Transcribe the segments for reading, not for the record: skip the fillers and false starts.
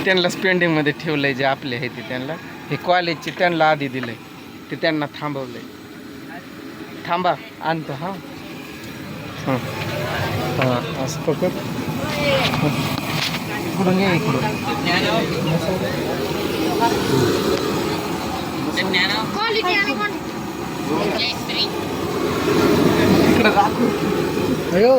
त्यांना स्पेंडिंग मध्ये ठेवलंय जे आपले आहे ते त्यांना हे कॉलेजचे त्यांना आधी दिलंय ते त्यांना थांबवलंय. थांबा आणतो. हां हां हां असं पकड. इकडून घे इकडून. इकडं राखू. अयो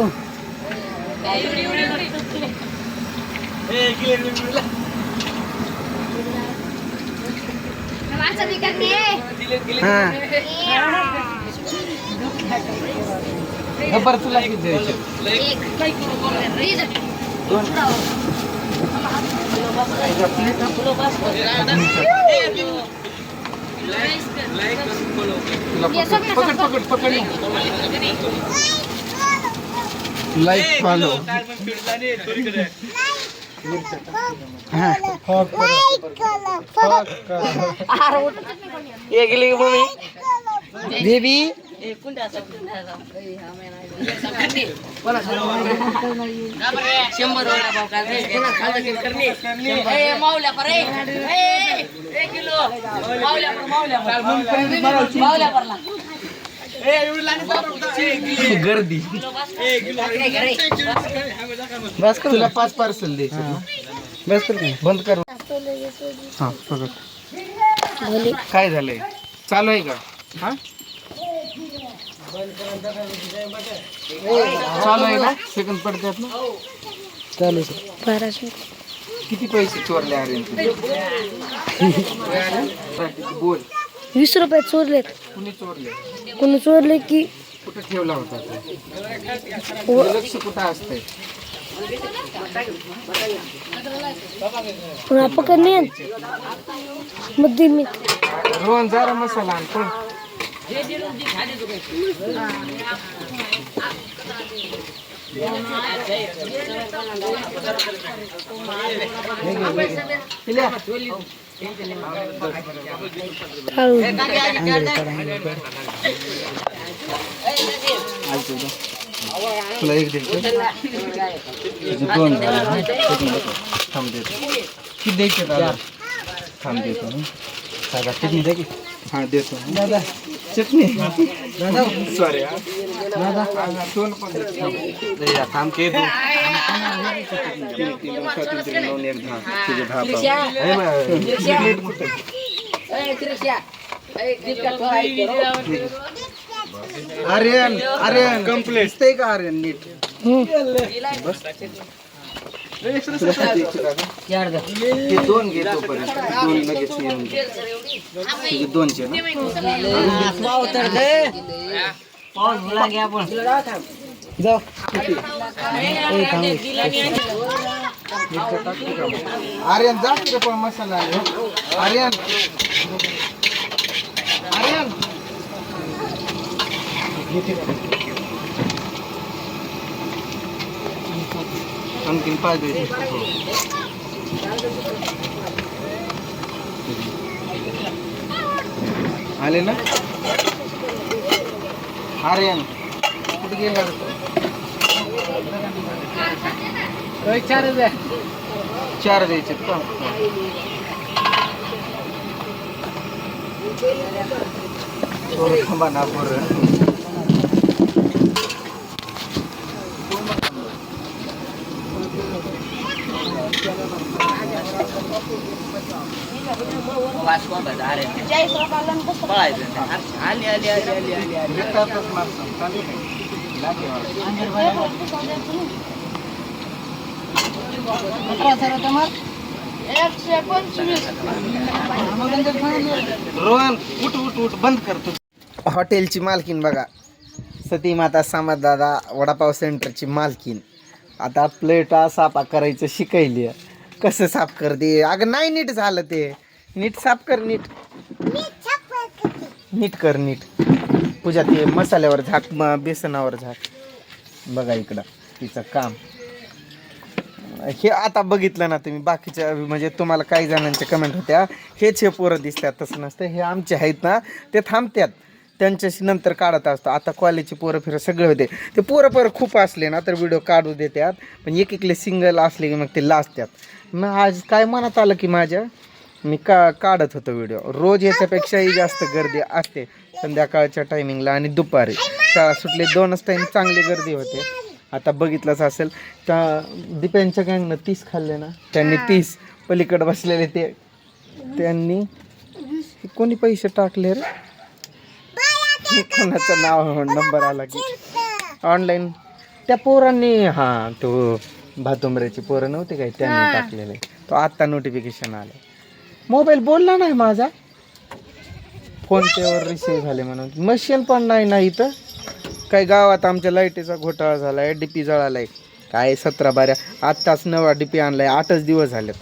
खबर तुला किती द्यायचे? पकड पकड पकड. Like follow. बेबी गर्दी. बस कर. तुला 5 पार्सल द्यायचे. बस कर. बंद कर. हा पकड. काय झालंय? चालू आहे का? हा चालू आहे ना? सेकंड पडतात ना? चालू. किती पैसे चोरले? अरे बोल. 20 रुपये चोरलेत. कुणी चोरले? कोणी चोरले की कुठे ठेवला होता? लक्ष कुठं असतंय? पुन्हा पकडणे मध्ये मी रोहन जरा मसाला आण. पण तुला एक देतो. दोन थांब देतो. किती द्यायचे दादा? थांब देतो. दादा चटणी द्या की. हां देतो दादा. चटणी दादा. सॉरी दादा. दोन पण देतो. थांब के दो. 10 आर्यन आर्यन कंप्लीट दिसतंय का? आर्यन नीट बस. हे 2 घे तोपर्यंत. 2 लगेच येऊन घे. 2चे जाऊ. आर्यन जा तिकडे पण मसाला आले. आर्यन आर्यन आणखीन 5 द्यायचे. आले ना? आर्यन कुठे गेला? 4 द्यायचे का? थोडं थांबा ना. बरं रोहन उठ उठ उठ. बंद करतो. हॉटेलची मालकीन बघा. सती माता समाजदादा वडापाव सेंटरची मालकीन. आता प्लेट साफा करायचं शिकायली. कसं साफ करते? अगं नाही नीट झालं ते. नीट साफ कर. नीट नीट कर. नीट पूजा ते मसाल्यावर झाक. बेसनावर झाक. बघा इकडं तिचं काम. हे आता बघितलं ना तुम्ही. बाकीच्या म्हणजे तुम्हाला काही जणांच्या कमेंट होत्या हेच हे पोरं दिसतात. तसं नसतं. हे आमचे आहेत ना ते थांबतात. त्यांच्याशी नंतर काढत असतो. आता कॉलेजचे पोरं फिरं सगळे होते, ते पोरं खूप असले ना तर व्हिडिओ काढू देतात, पण एक सिंगल असले की मग ते लाजतात. मग आज काय मनात आलं की माझ्या मी काढत होतो व्हिडिओ. रोज याच्यापेक्षाही जास्त गर्दी असते संध्याकाळच्या टायमिंगला आणि दुपारी. शाळा सुटले 2च टाईम चांगली गर्दी होते. आता बघितलंच असेल त्या दीपेनच्या गँगनं 30 खाल्ले ना, त्यांनी 30 पलीकडे बसलेले त्यांनी कोणी पैसे टाकले रे, कोणाचं नाव नंबर आला की ऑनलाईन त्या पोरांनी, हां तो भातुंबऱ्याची पोरं नव्हते काय, त्यांनी टाकलेले. तो आत्ता नोटिफिकेशन आलं. मोबाईल बोलला नाही माझा, फोनपेवर रिसीव्ह झाले म्हणून. मशीन पण नाही ना इथं. काही गावात आमच्या लाईटीचा घोटाळा झाला आहे, डीपी जळालाय काय 17-12. आत्ताच नवा डीपी आणलाय, 8च दिवस झालेत.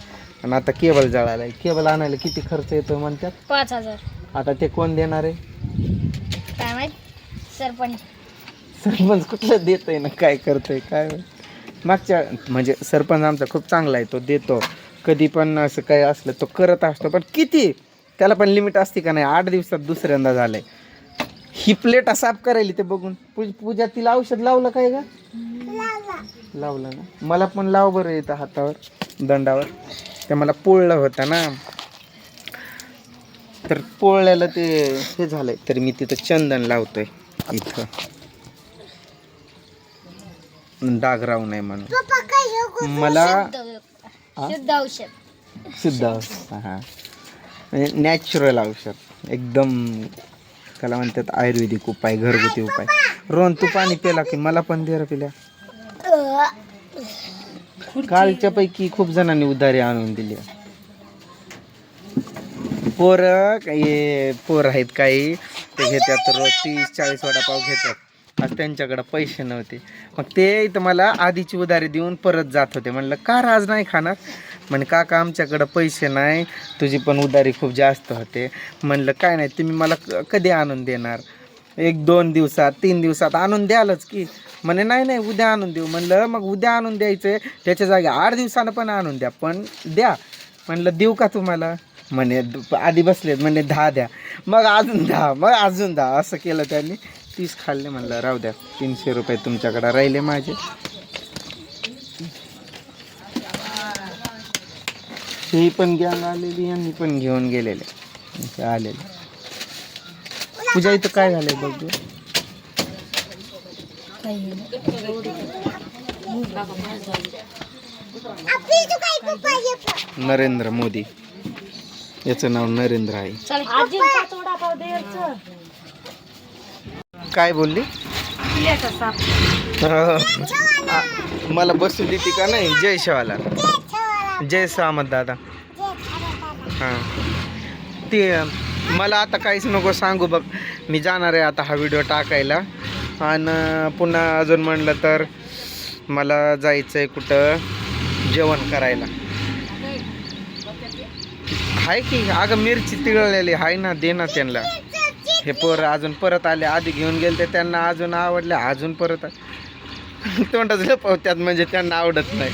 आणि आता केबल जळालाय. केबल आणायला किती खर्च येतो म्हणतात? 5,000. आता ते कोण देणार आहे काय माहित? सरपंच कुठलं देतोय ना, काय करतोय काय मागच्या. म्हणजे सरपंच आमचा खूप चांगला आहे, तो देतो कधी पण. असं काय असलं तो करत असतो, पण किती त्याला पण लिमिट असते का नाही. 8 दिवसात दुसऱ्यांदा झालंय. ही प्लेट साफ करायली ते बघून पूजा तिला औषध लावलं काय का? लावलं ना. मला पण लाव बरं येतं हातावर दंडावर. ते मला पोळलं होतं ना, तर पोळल्याला ते हे झालंय. तर मी तिथं चंदन लावतोय इथं, डाग राहू नये म्हणून. मला शुद्ध औषध. शुद्ध औषध, हां म्हणजे नॅचरल औषध एकदम. त्याला म्हणतात आयुर्वेदिक उपाय, घरगुती उपाय. रोहन तू पाणी पिला की मला पण दे रे पिल्या. कालच्या पैकी खूप जणांनी उधारी आणून दिली. पोरं आहेत काही, ते घेतात रोज 30-40 वडापाव घेतात. आज त्यांच्याकडे पैसे नव्हते, मग ते इथं मला आधीची उधारी देऊन परत जात होते. म्हणलं का आज नाही खाणार? म्हणे काका आमच्याकडं पैसे नाही, तुझी पण उधारी खूप जास्त होते. म्हणलं काय नाही, तुम्ही मला कधी आणून देणार? 1-2 दिवसात 3 दिवसात आणून द्यालच की. म्हणे नाही उद्या आणून देऊ. म्हणलं मग उद्या आणून द्यायचं, त्याच्या जागी 8 दिवसानं पण आणून द्या, पण द्या. म्हणलं देऊ का तुम्हाला? म्हणे आधी बसलेत, म्हणे 10 द्या, मग अजून 10, मग अजून 10. असं केलं त्यांनी. 30 खाल्ले. म्हणलं राहू द्या, 300 रुपये तुमच्याकडे राहिले माझे. ही पण गँग आलेली, यांनी पण घेऊन गेलेले आलेले. पूजा इथं काय झालंय बघ. नरेंद्र मोदी, याचं नाव नरेंद्र आहे. काय बोलली? मला बसून देते का नाही? जय शिवाला, जय सामंत दादा. हां ते मला आता काहीच नको सांगू बघ. मी जाणार आहे आता हा व्हिडिओ टाकायला. आणि पुन्हा अजून म्हणलं तर मला जायचं आहे कुठं जेवण करायला. आहे की अगं मिरची तिळलेली आहे ना, दे ना त्यांना. हे पोरं अजून परत आले, आधी घेऊन गेले ते त्यांना अजून आवडले, अजून परत तोंडात लपवत्यात म्हणजे त्यांना आवडत नाही.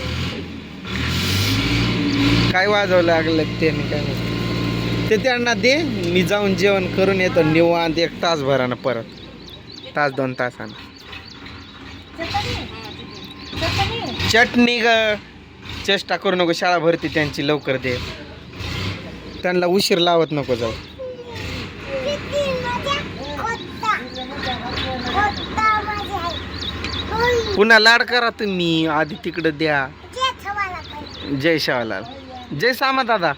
काय वाजवं लागलं त्यांनी काय नाही ते त्यांना दे. मी जाऊन जेवण करून येतो निवांत 1 तासभरानं, परत 1-2 तासानं. चटणी ग, चेष्टा करू नको, शाळा भरती त्यांची, लवकर दे. त्यांना उशीर लावत नको जाऊ. पुन्हा लाड करा तुम्ही, आधी तिकडं द्या. जय शिवालाल, जय सामंत दादा.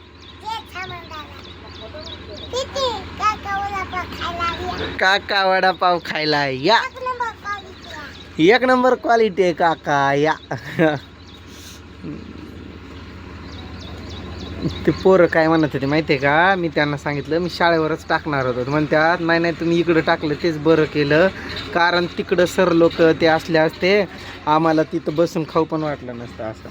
काका वडापाव खायला या. 1 नंबर क्वालिटी आहे काका या. ते पोरं काय म्हणत होते माहिती आहे का? मी त्यांना सांगितलं मी शाळेवरच टाकणार होतो. म्हणतात नाही तुम्ही इकडं टाकलं तेच बरं केलं, कारण तिकडं सर लोक ते असले असते, आम्हाला तिथं बसून खाऊ पण वाटलं नसतं असं.